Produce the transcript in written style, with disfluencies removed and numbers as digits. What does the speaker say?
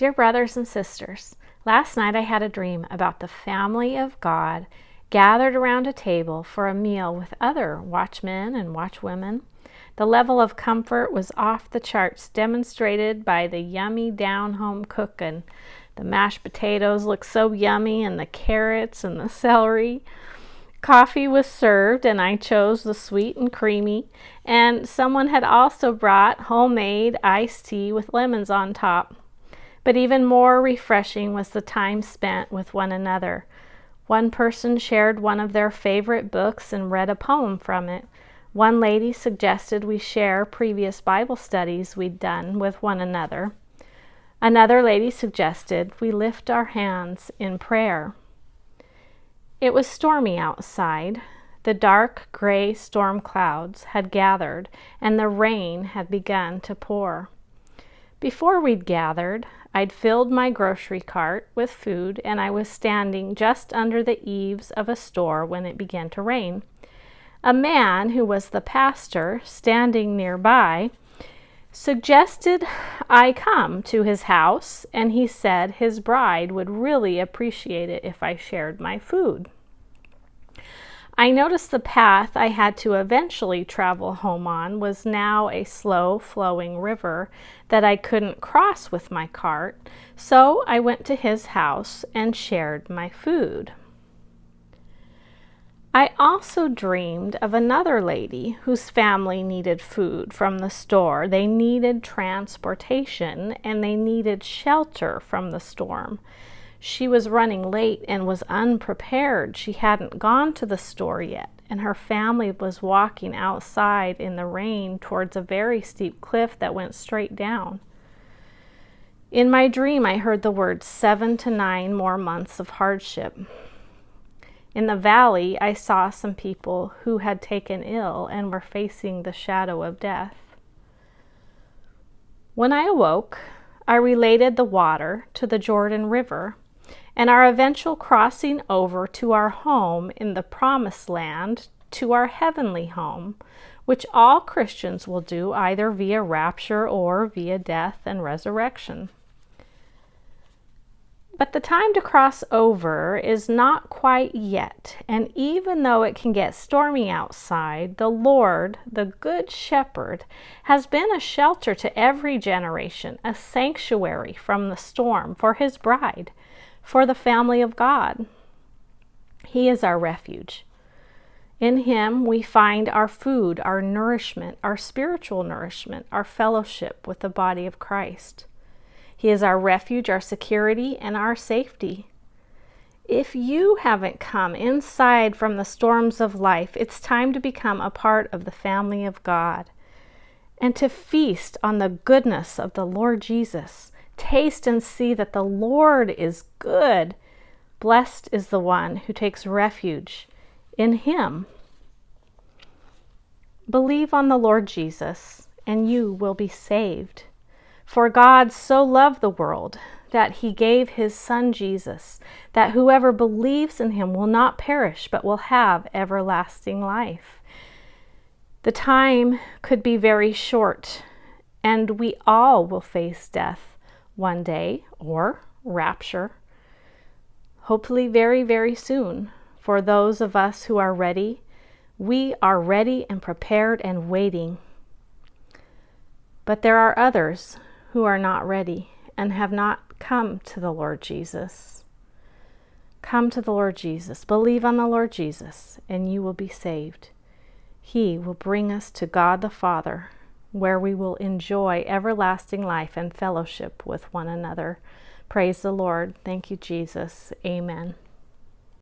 Dear brothers and sisters, last night I had a dream about the family of God gathered around a table for a meal with other watchmen and watchwomen. The level of comfort was off the charts, demonstrated by the yummy down-home cooking. The mashed potatoes looked so yummy, and the carrots and the celery. Coffee was served, and I chose the sweet and creamy, and someone had also brought homemade iced tea with lemons on top. But even more refreshing was the time spent with one another. One person shared one of their favorite books and read a poem from it. One lady suggested we share previous Bible studies we'd done with one another. Another lady suggested we lift our hands in prayer. It was stormy outside. The dark gray storm clouds had gathered, and the rain had begun to pour. Before we'd gathered, I'd filled my grocery cart with food, and I was standing just under the eaves of a store when it began to rain. A man who was the pastor, standing nearby, suggested I come to his house, and he said his bride would really appreciate it if I shared my food. I noticed the path I had to eventually travel home on was now a slow-flowing river that I couldn't cross with my cart, so I went to his house and shared my food. I also dreamed of another lady whose family needed food from the store. They needed transportation, and they needed shelter from the storm. She was running late and was unprepared. She hadn't gone to the store yet, and her family was walking outside in the rain towards a very steep cliff that went straight down. In my dream, I heard the words 7 to 9 more months of hardship. In the valley, I saw some people who had taken ill and were facing the shadow of death. When I awoke, I related the water to the Jordan River and our eventual crossing over to our home in the Promised Land, to our heavenly home, which all Christians will do either via rapture or via death and resurrection. But the time to cross over is not quite yet, and even though it can get stormy outside, the Lord, the Good Shepherd, has been a shelter to every generation, a sanctuary from the storm for his bride, for the family of God. He is our refuge. In him we find our food, our nourishment, our spiritual nourishment, our fellowship with the body of Christ. He is our refuge, our security, and our safety. If you haven't come inside from the storms of life, it's time to become a part of the family of God and to feast on the goodness of the Lord Jesus. Taste and see that the Lord is good. Blessed is the one who takes refuge in him. Believe on the Lord Jesus, and you will be saved. For God so loved the world that he gave his Son Jesus, that whoever believes in him will not perish, but will have everlasting life. The time could be very short, and we all will face death one day, or rapture, hopefully very, very soon. For those of us who are ready, we are ready and prepared and waiting. But there are others who are not ready and have not come to the Lord Jesus. Come to the Lord Jesus. Believe on the Lord Jesus, and you will be saved. He will bring us to God the Father, where we will enjoy everlasting life and fellowship with one another. Praise the Lord. Thank you, Jesus. Amen.